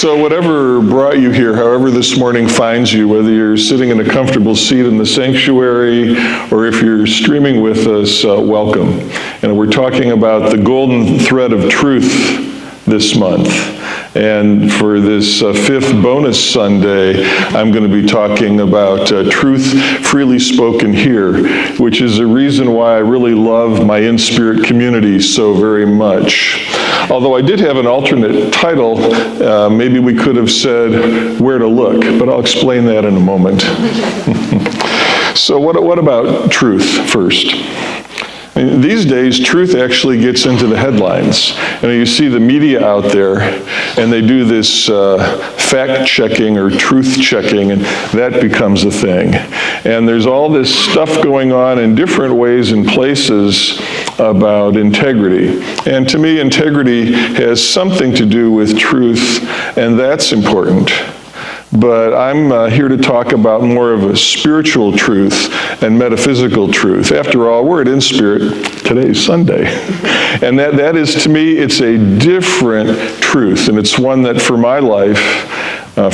So whatever brought you here, however this morning finds you, whether you're sitting in a comfortable seat in the sanctuary or if you're streaming with us, welcome. And we're talking about the golden thread of truth this month. And for this fifth bonus Sunday, I'm going to be talking about truth freely spoken here, which is a reason why I really love my InSpirit community so very much. Although I did have an alternate title, maybe we could have said where to look, but I'll explain that in a moment. So what about truth first? These days, truth actually gets into the headlines. And you see the media out there, and they do this fact-checking or truth-checking, and that becomes a thing. And there's all this stuff going on in different ways and places about integrity. And to me, integrity has something to do with truth, and that's important. But I'm here to talk about more of a spiritual truth and metaphysical truth. After all, we're at InSpirit. Today's Sunday. And that is, to me, it's a different truth. And it's one that for my life,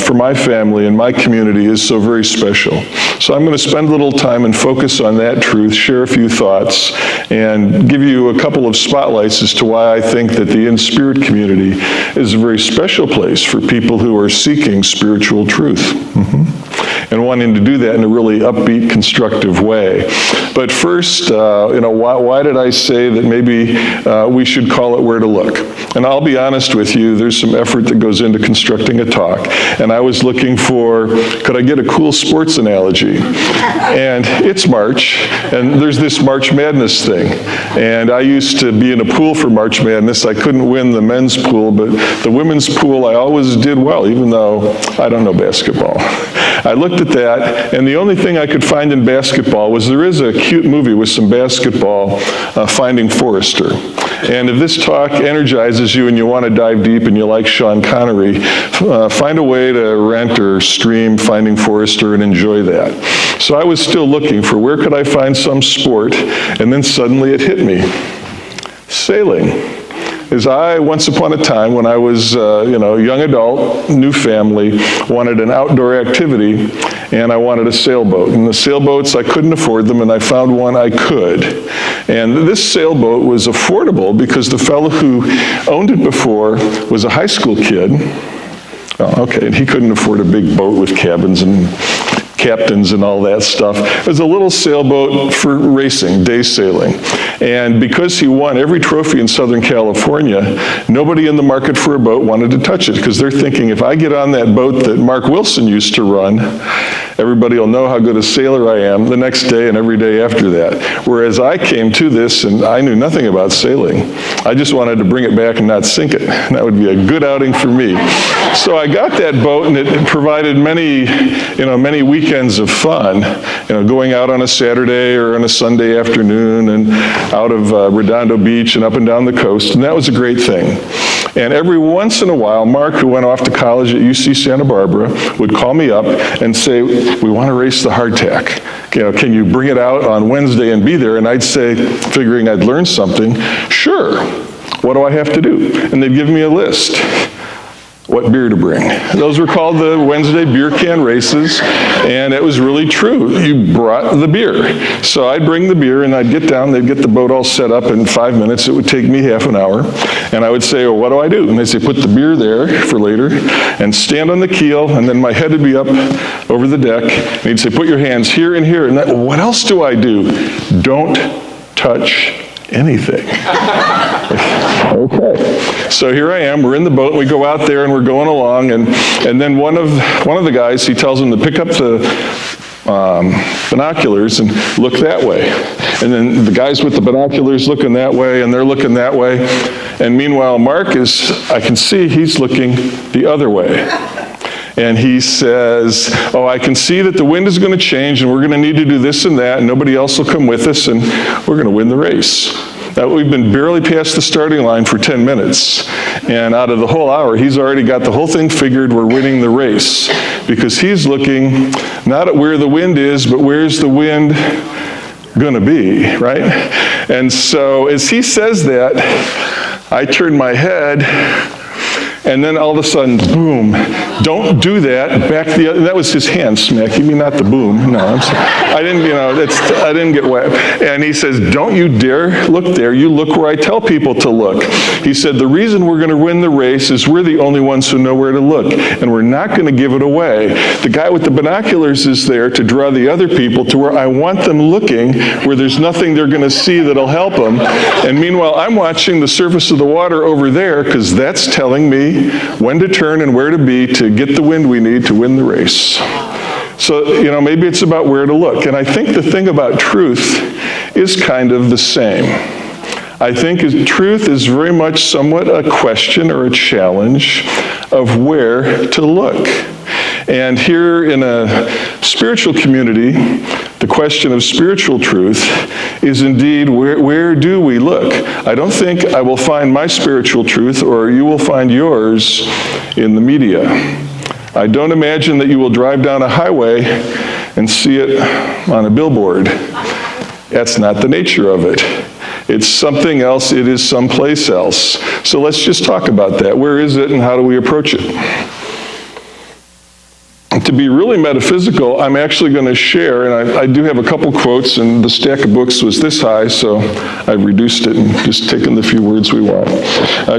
for my family and my community is so very special. So I'm going to spend a little time and focus on that truth, share a few thoughts, and give you a couple of spotlights as to why I think that the InSpirit community is a very special place for people who are seeking spiritual truth. And wanting to do that in a really upbeat, constructive way. But first, why did I say that maybe we should call it Where to Look? And I'll be honest with you, there's some effort that goes into constructing a talk. And I was looking for, could I get a cool sports analogy? And it's March, and there's this March Madness thing. And I used to be in a pool for March Madness. I couldn't win the men's pool, but the women's pool I always did well, even though I don't know basketball. I looked at that, and the only thing I could find in basketball was there is a cute movie with some basketball, Finding Forrester. And if this talk energizes you and you want to dive deep and you like Sean Connery, find a way to rent or stream Finding Forrester and enjoy that. So I was still looking for where could I find some sport, and then suddenly it hit me. Sailing. Is I, once upon a time, when I was young adult, new family, wanted an outdoor activity, and I wanted a sailboat. And the sailboats, I couldn't afford them, and I found one I could. And this sailboat was affordable because the fellow who owned it before was a high school kid. Oh, okay, and he couldn't afford a big boat with cabins and captains and all that stuff. It was a little sailboat for racing, day sailing. And because he won every trophy in Southern California, nobody in the market for a boat wanted to touch it, because they're thinking, if I get on that boat that Mark Wilson used to run, everybody will know how good a sailor I am the next day and every day after that. Whereas I came to this and I knew nothing about sailing. I just wanted to bring it back and not sink it. And that would be a good outing for me. So I got that boat, and it provided many weekends of fun, going out on a Saturday or on a Sunday afternoon and out of Redondo Beach and up and down the coast, and that was a great thing. And every once in a while, Mark, who went off to college at UC Santa Barbara, would call me up and say, we want to race the hardtack. Can you bring it out on Wednesday and be there? And I'd say, figuring I'd learn something, sure. What do I have to do? And they'd give me a list. What beer to bring. Those were called the Wednesday beer can races, and it was really true. You brought the beer. So I'd bring the beer, and I'd get down, they'd get the boat all set up in 5 minutes. It would take me half an hour. And I would say, well, what do I do? And they'd say, put the beer there for later, and stand on the keel, and then my head would be up over the deck, and he'd say, put your hands here and here. And what else do I do? Don't touch anything. Okay. So here I am, we're in the boat, and we go out there and we're going along, and then one of the guys, he tells him to pick up the binoculars and look that way. And then the guys with the binoculars looking that way, and they're looking that way. And meanwhile, Mark I can see he's looking the other way. And he says, oh, I can see that the wind is going to change, and we're going to need to do this and that, and nobody else will come with us, and we're going to win the race. Now, we've been barely past the starting line for 10 minutes, and out of the whole hour, he's already got the whole thing figured. We're winning the race, because he's looking not at where the wind is, but where's the wind going to be, right? And so as he says that, I turn my head, And then all of a sudden, boom, don't do that. Back the other, that was his hand smack. You mean not the boom? No, I'm sorry. I didn't get wet. And he says, don't you dare look there. You look where I tell people to look. He said, the reason we're going to win the race is we're the only ones who know where to look. And we're not going to give it away. The guy with the binoculars is there to draw the other people to where I want them looking, where there's nothing they're going to see that'll help them. And meanwhile, I'm watching the surface of the water over there because that's telling me when to turn and where to be to get the wind we need to win the race. So, maybe it's about where to look. And I think the thing about truth is kind of the same. I think truth is very much somewhat a question or a challenge of where to look. And here in a spiritual community, the question of spiritual truth is indeed where do we look? I don't think I will find my spiritual truth or you will find yours in the media. I don't imagine that you will drive down a highway and see it on a billboard. That's not the nature of it. It's something else. It is someplace else. So let's just talk about that. Where is it and how do we approach it? To be really metaphysical, I'm actually going to share, and I do have a couple quotes, and the stack of books was this high, so I've reduced it and just taken the few words we want.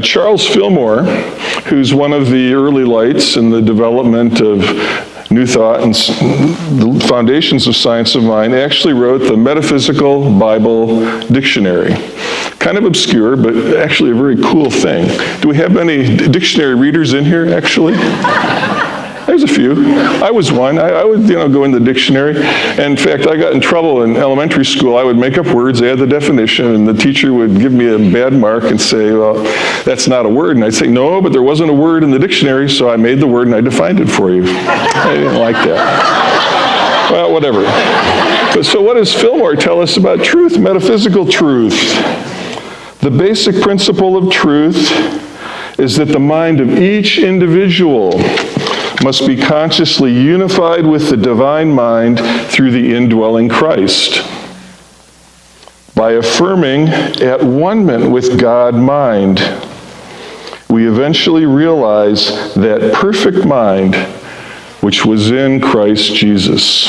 Charles Fillmore, who's one of the early lights in the development of New Thought and the foundations of science of mind, actually wrote the Metaphysical Bible Dictionary. Kind of obscure, but actually a very cool thing. Do we have any dictionary readers in here, actually? There's a few. I was one. I would, go in the dictionary. And in fact, I got in trouble in elementary school. I would make up words, add the definition, and the teacher would give me a bad mark and say, well, that's not a word. And I'd say, no, but there wasn't a word in the dictionary, so I made the word and I defined it for you. I didn't like that. Well, whatever. But so what does Fillmore tell us about truth, metaphysical truth? The basic principle of truth is that the mind of each individual must be consciously unified with the divine mind through the indwelling Christ. By affirming at one-ment with God mind, we eventually realize that perfect mind which was in Christ Jesus.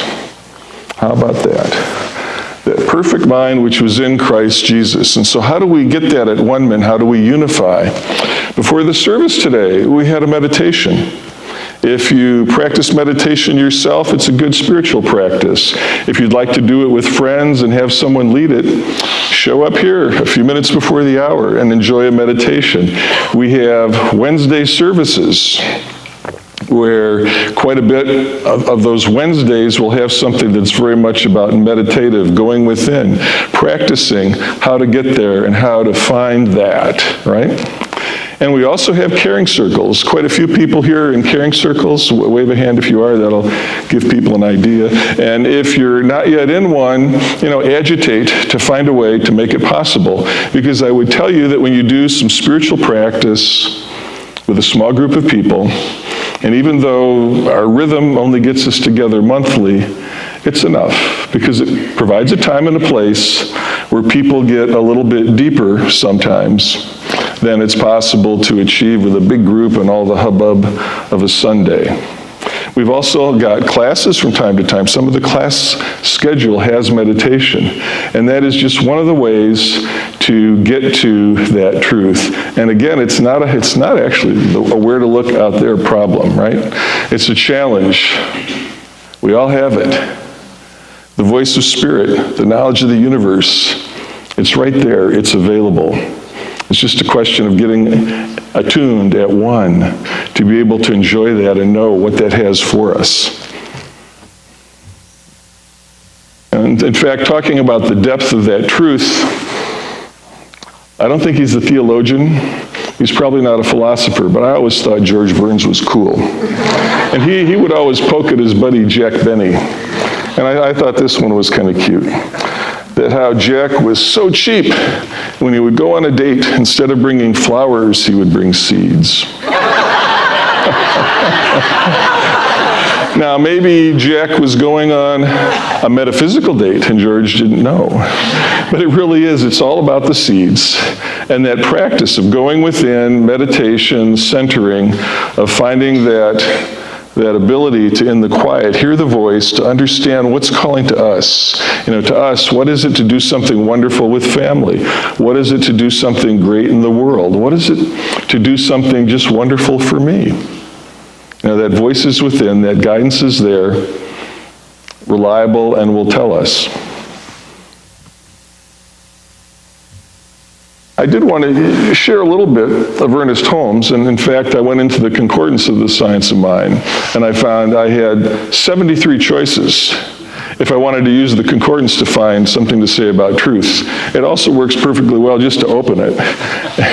How about that? That perfect mind which was in Christ Jesus. And so how do we get that at one-ment? How do we unify? Before the service today, we had a meditation. If you practice meditation yourself, it's a good spiritual practice. If you'd like to do it with friends and have someone lead it, show up here a few minutes before the hour and enjoy a meditation. We have Wednesday services where quite a bit of those Wednesdays will have something that's very much about meditative, going within, practicing how to get there and how to find that, right? And we also have caring circles. Quite a few people here in caring circles. Wave a hand if you are. That'll give people an idea. And if you're not yet in one, agitate to find a way to make it possible. Because I would tell you that when you do some spiritual practice with a small group of people, and even though our rhythm only gets us together monthly, it's enough because it provides a time and a place where people get a little bit deeper sometimes than it's possible to achieve with a big group and all the hubbub of a Sunday. We've also got classes from time to time. Some of the class schedule has meditation, and that is just one of the ways to get to that truth. And again, it's not actually a where to look out there problem, right? It's a challenge. We all have it. The voice of spirit, the knowledge of the universe, it's right there, it's available. It's just a question of getting attuned at one to be able to enjoy that and know what that has for us. And in fact, talking about the depth of that truth, I don't think he's a theologian. He's probably not a philosopher, but I always thought George Burns was cool. And he would always poke at his buddy Jack Benny. And I thought this one was kind of cute. That how Jack was so cheap when he would go on a date, instead of bringing flowers, he would bring seeds. Now, maybe Jack was going on a metaphysical date and George didn't know. But it really is. It's all about the seeds. And that practice of going within, meditation, centering, of finding that ability to, in the quiet, hear the voice, to understand what's calling to us. To us, what is it to do something wonderful with family? What is it to do something great in the world? What is it to do something just wonderful for me? That voice is within, that guidance is there, reliable, and will tell us. I did want to share a little bit of Ernest Holmes, and in fact, I went into the concordance of the Science of Mind, and I found I had 73 choices if I wanted to use the concordance to find something to say about truth. It also works perfectly well just to open it,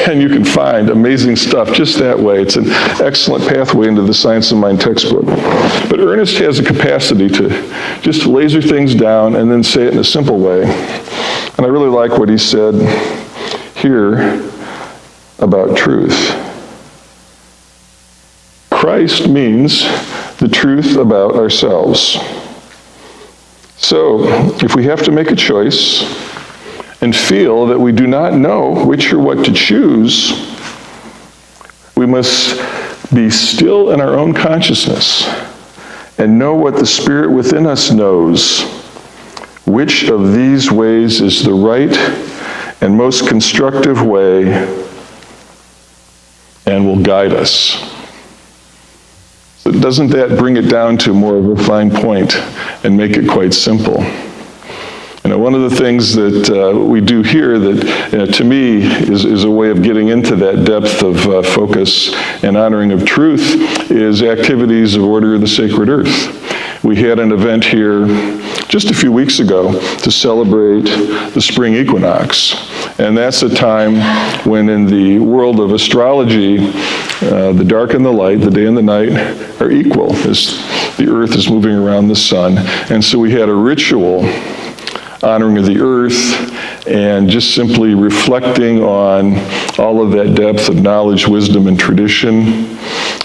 and you can find amazing stuff just that way. It's an excellent pathway into the Science of Mind textbook. But Ernest has a capacity to just laser things down and then say it in a simple way. And I really like what he said here about truth. Christ means the truth about ourselves. So, if we have to make a choice and feel that we do not know which or what to choose, we must be still in our own consciousness and know what the Spirit within us knows. Which of these ways is the right and most constructive way and will guide us? So doesn't that bring it down to more of a fine point and make it quite simple? One of the things that we do here that to me is a way of getting into that depth of focus and honoring of truth is activities of Order of the Sacred Earth. We had an event here just a few weeks ago to celebrate the spring equinox. And that's a time when in the world of astrology, the dark and the light, the day and the night are equal as the earth is moving around the sun. And so we had a ritual honoring of the earth and just simply reflecting on all of that depth of knowledge, wisdom, and tradition,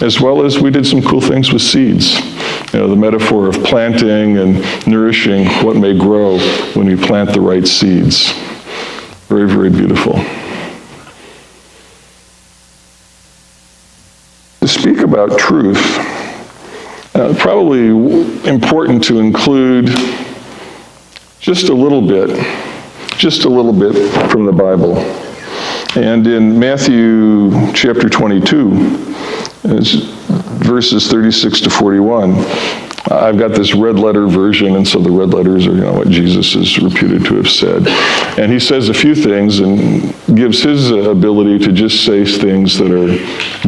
as well as we did some cool things with seeds. The metaphor of planting and nourishing what may grow when we plant the right seeds. Very, very beautiful. To speak about truth, probably important to include just a little bit from the Bible. And in Matthew chapter 22, verses 36 to 41, I've got this red letter version, and so the red letters are, what Jesus is reputed to have said. And he says a few things and gives his ability to just say things that are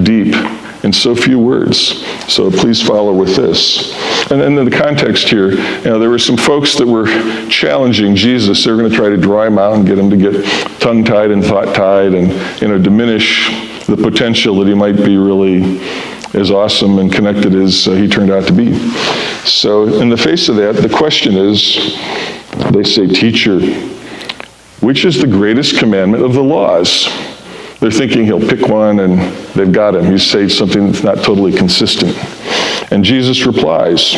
deep in so few words. So please follow with this. And then in the context here, there were some folks that were challenging Jesus. They were going to try to draw him out and get him to get tongue-tied and thought-tied and, diminish the potential that he might be really as awesome and connected as he turned out to be. So in the face of that, the question is, they say, "Teacher, which is the greatest commandment of the laws?" They're thinking he'll pick one and they've got him. He's saying something that's not totally consistent. And Jesus replies,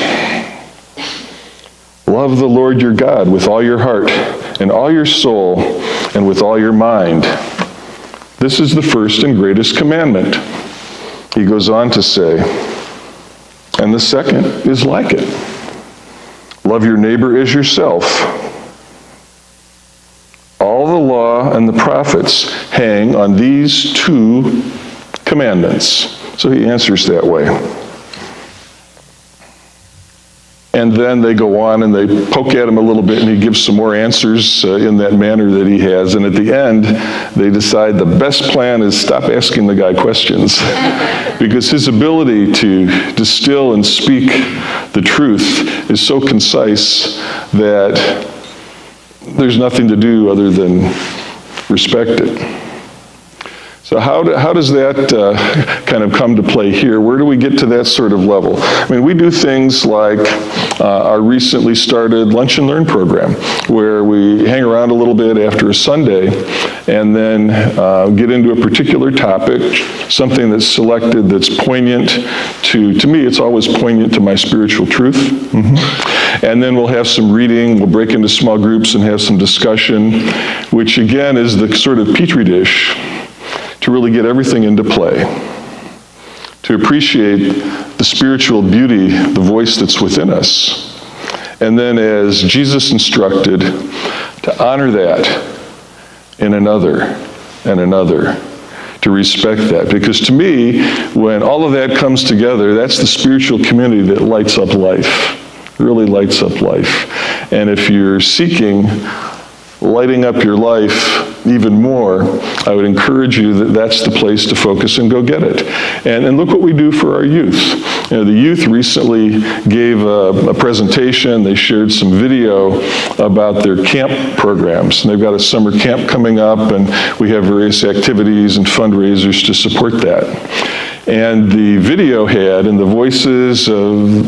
"Love the Lord your God with all your heart and all your soul and with all your mind. This is the first and greatest commandment." He goes on to say, "And the second is like it. Love your neighbor as yourself. All the law and the prophets hang on these two commandments." So he answers that way. And then they go on and they poke at him a little bit, and he gives some more answers in that manner that he has. And at the end, they decide the best plan is stop asking the guy questions. Because his ability to distill and speak the truth is so concise that there's nothing to do other than respect it. So how does that kind of come to play here? Where do we get to that sort of level? I mean, we do things like our recently started Lunch and Learn program, where we hang around a little bit after a Sunday and then get into a particular topic, something that's selected that's poignant to me, it's always poignant to my spiritual truth. And then we'll have some reading, we'll break into small groups and have some discussion, which again is the sort of petri dish to really get everything into play, to appreciate the spiritual beauty, the voice that's within us. And then as Jesus instructed, to honor that in another and another, to respect that. Because to me, when all of that comes together, that's the spiritual community that lights up life, really lights up life. And if you're seeking lighting up your life even more, I would encourage you that that's the place to focus and go get it. And look what we do for our youth. You know, the youth recently gave a presentation. They shared some video about their camp programs. And they've got a summer camp coming up, and we have various activities and fundraisers to support that. And the video had, in the voices of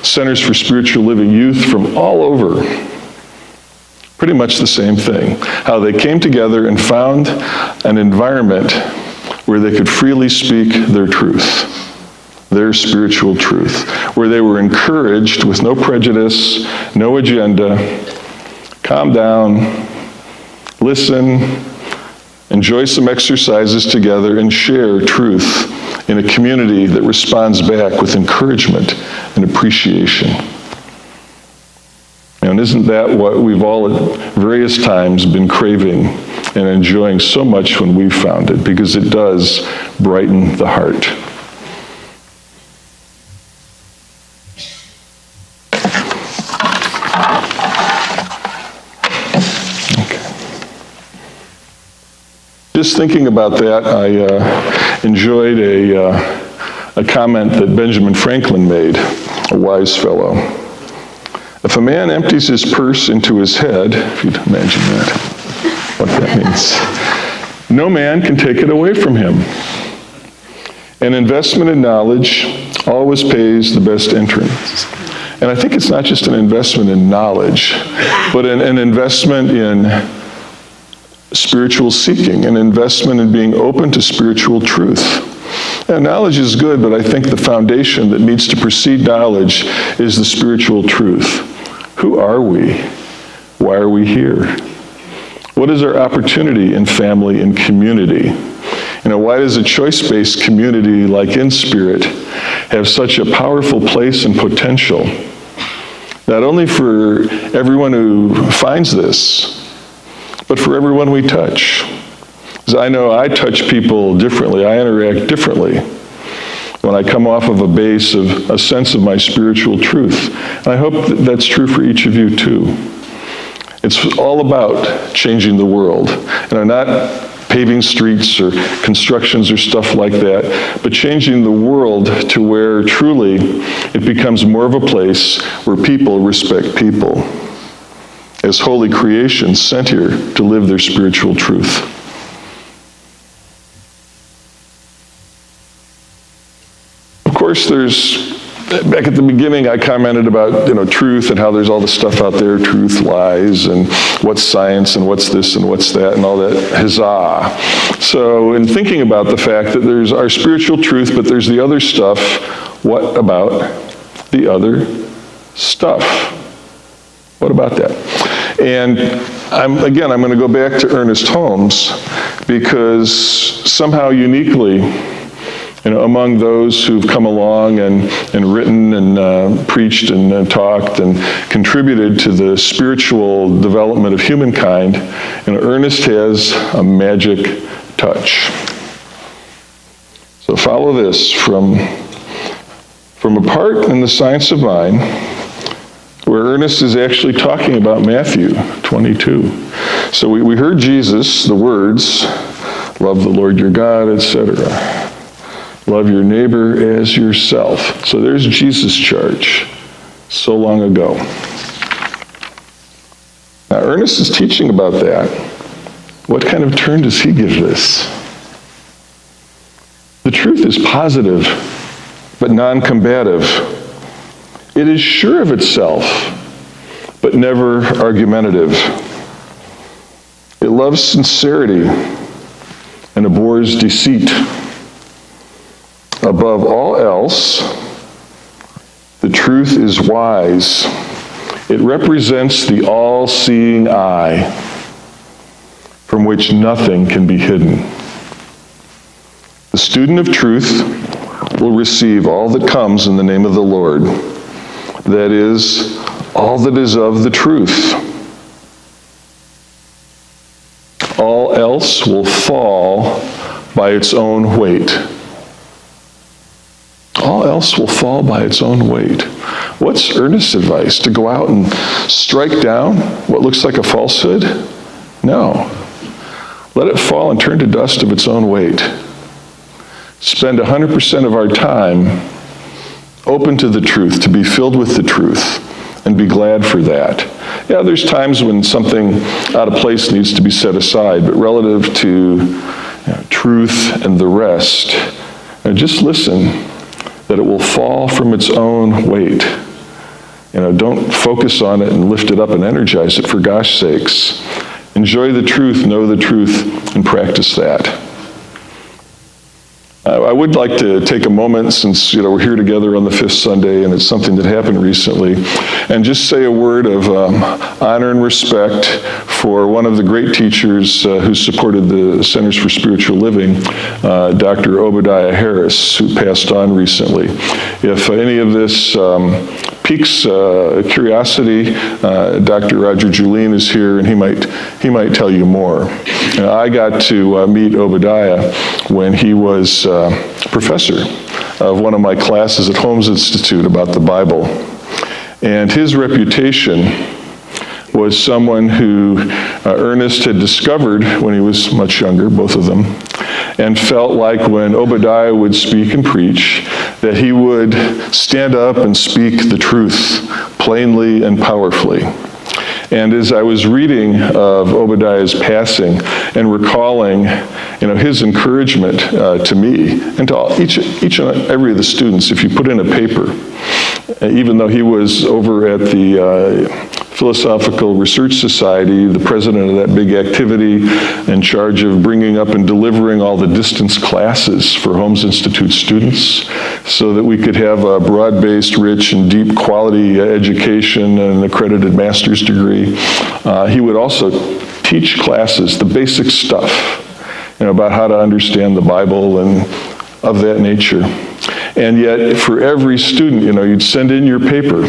Centers for Spiritual Living youth from all over, pretty much the same thing. How they came together and found an environment where they could freely speak their truth, their spiritual truth, where they were encouraged with no prejudice, no agenda, calm down, listen, enjoy some exercises together, and share truth in a community that responds back with encouragement and appreciation. And isn't that what we've all at various times been craving and enjoying so much when we've found it? Because it does brighten the heart. Okay. Just thinking about that, I enjoyed a comment that Benjamin Franklin made, a wise fellow. If a man empties his purse into his head, if you'd imagine that, what that means, no man can take it away from him. An investment in knowledge always pays the best entrance. And I think it's not just an investment in knowledge, but an investment in spiritual seeking, an investment in being open to spiritual truth. And knowledge is good, but I think the foundation that needs to precede knowledge is the spiritual truth. Who are we? Why are we here? What is our opportunity in family and community? You know, why does a choice-based community like InSpirit have such a powerful place and potential? Not only for everyone who finds this, but for everyone we touch. Because I know I touch people differently, I interact differently when I come off of a base of a sense of my spiritual truth. And I hope that's true for each of you too. It's all about changing the world. And not paving streets or constructions or stuff like that, but changing the world to where truly it becomes more of a place where people respect people as holy creations sent here to live their spiritual truth. Of course, back at the beginning, I commented about, truth and how there's all the stuff out there, truth, lies, and what's science, and what's this, and what's that, and all that huzzah. So in thinking about the fact that there's our spiritual truth, but there's the other stuff, what about the other stuff? What about that? And I'm going to go back to Ernest Holmes, because somehow uniquely, among those who've come along and written and preached and talked and contributed to the spiritual development of humankind, Ernest has a magic touch. So follow this from a part in the Science of Mind where Ernest is actually talking about Matthew 22. So we heard Jesus, the words, love the Lord your God, etc. Love your neighbor as yourself. So there's Jesus' charge so long ago. Now Ernest is teaching about that. What kind of turn does he give this? The truth is positive, but non-combative. It is sure of itself, but never argumentative. It loves sincerity and abhors deceit. Above all else, the truth is wise. It represents the all-seeing eye, from which nothing can be hidden. The student of truth will receive all that comes in the name of the Lord. That is, all that is of the truth. All else will fall by its own weight. All else will fall by its own weight. What's Ernest's advice? To go out and strike down what looks like a falsehood? No. Let it fall and turn to dust of its own weight. Spend 100% of our time open to the truth, to be filled with the truth, and be glad for that. Yeah, there's times when something out of place needs to be set aside, but relative to truth and the rest, just listen that it will fall from its own weight. Don't focus on it and lift it up and energize it, for gosh sakes. Enjoy the truth, know the truth, and practice that. I would like to take a moment, since we're here together on the fifth Sunday, and it's something that happened recently, and just say a word of honor and respect for one of the great teachers who supported the Centers for Spiritual Living, Dr. Obadiah Harris, who passed on recently. If any of this piques curiosity, Dr. Roger Julien is here, and he might tell you more. I got to meet Obadiah when he was professor of one of my classes at Holmes Institute about the Bible. And his reputation was someone who Ernest had discovered when he was much younger, both of them, and felt like when Obadiah would speak and preach, that he would stand up and speak the truth plainly and powerfully. And as I was reading of Obadiah's passing and recalling, his encouragement to me and to each and every of the students, if you put in a paper, even though he was over at the Philosophical Research Society, the president of that big activity, in charge of bringing up and delivering all the distance classes for Holmes Institute students, so that we could have a broad-based, rich, and deep quality education and an accredited master's degree. He would also teach classes, the basic stuff, about how to understand the Bible and of that nature. And yet, for every student, you'd send in your paper,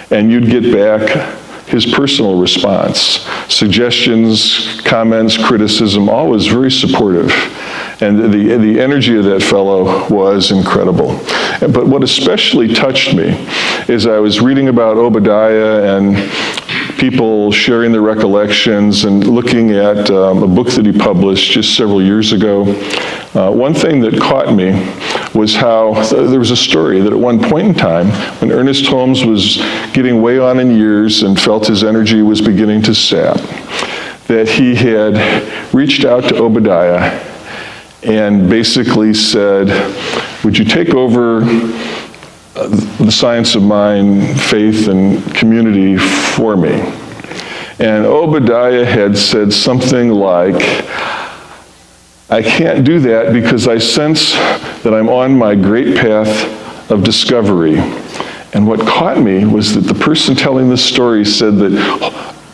and you'd get back his personal response. Suggestions, comments, criticism, always very supportive. And the energy of that fellow was incredible. But what especially touched me is I was reading about Obadiah and people sharing their recollections and looking at a book that he published just several years ago. One thing that caught me was how there was a story that at one point in time, when Ernest Holmes was getting way on in years and felt his energy was beginning to sap, that he had reached out to Obadiah and basically said, would you take over the science of mind, faith, and community for me? And Obadiah had said something like, I can't do that because I sense that I'm on my great path of discovery. And what caught me was that the person telling this story said that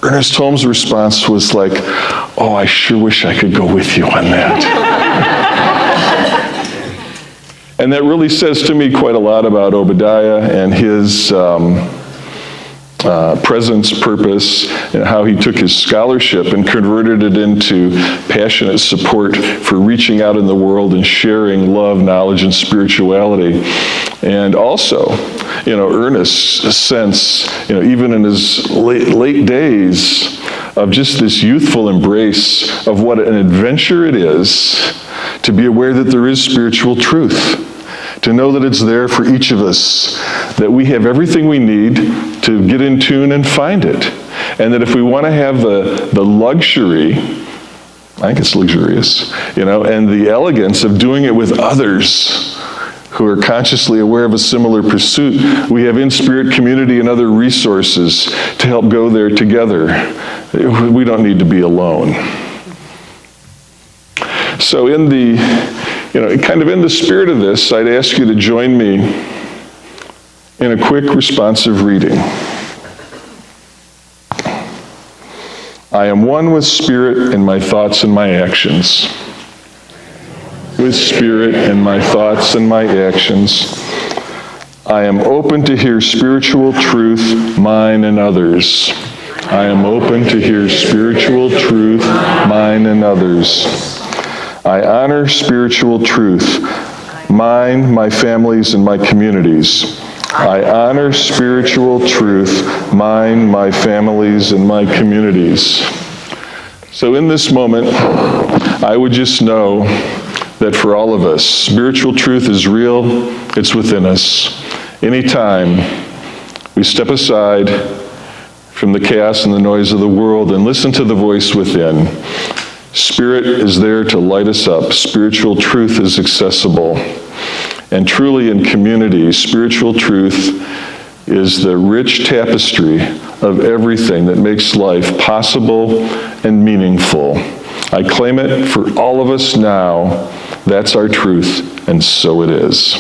Ernest Holmes' response was like, oh, I sure wish I could go with you on that. And that really says to me quite a lot about Obadiah and his presence, purpose, and how he took his scholarship and converted it into passionate support for reaching out in the world and sharing love, knowledge, and spirituality. And also, Ernest's sense, even in his late days, of just this youthful embrace of what an adventure it is to be aware that there is spiritual truth. To know that it's there for each of us, that we have everything we need to get in tune and find it. And that if we want to have the luxury I think it's luxurious, and the elegance of doing it with others who are consciously aware of a similar pursuit. We have InSpirit community and other resources to help go there together. We don't need to be alone. So in the spirit of this, I'd ask you to join me in a quick responsive reading. I am one with Spirit in my thoughts and my actions. With Spirit in my thoughts and my actions. I am open to hear spiritual truth, mine and others. I am open to hear spiritual truth, mine and others. I honor spiritual truth, mine, my family's, and my communities. I honor spiritual truth, mine, my family's, and my communities. So in this moment, I would just know that for all of us, spiritual truth is real, it's within us. Anytime we step aside from the chaos and the noise of the world and listen to the voice within, Spirit is there to light us up. Spiritual truth is accessible. And truly in community, spiritual truth is the rich tapestry of everything that makes life possible and meaningful. I claim it for all of us now. That's our truth, and so it is.